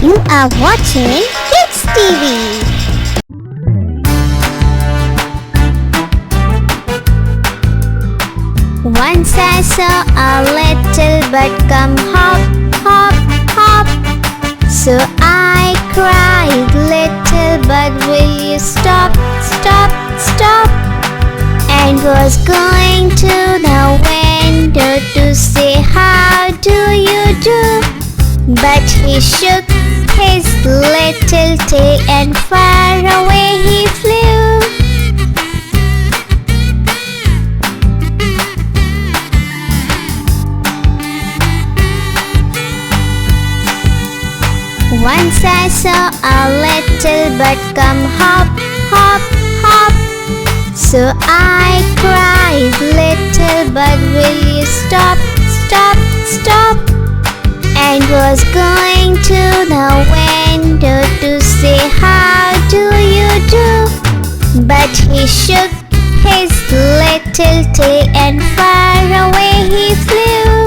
You are watching Kids TV. Once I saw a little bird come hop, hop, hop. So I cried, little bird, will you stop, stop, stop? And was going to the window to say, how do you do? But he shook his little tail and far away he flew. Once I saw a little bird come hop, hop, hop. So I cried, little bird, will you stop, stop, stop? And was going to the window to say, how do you do? But he shook his little tail and far away he flew.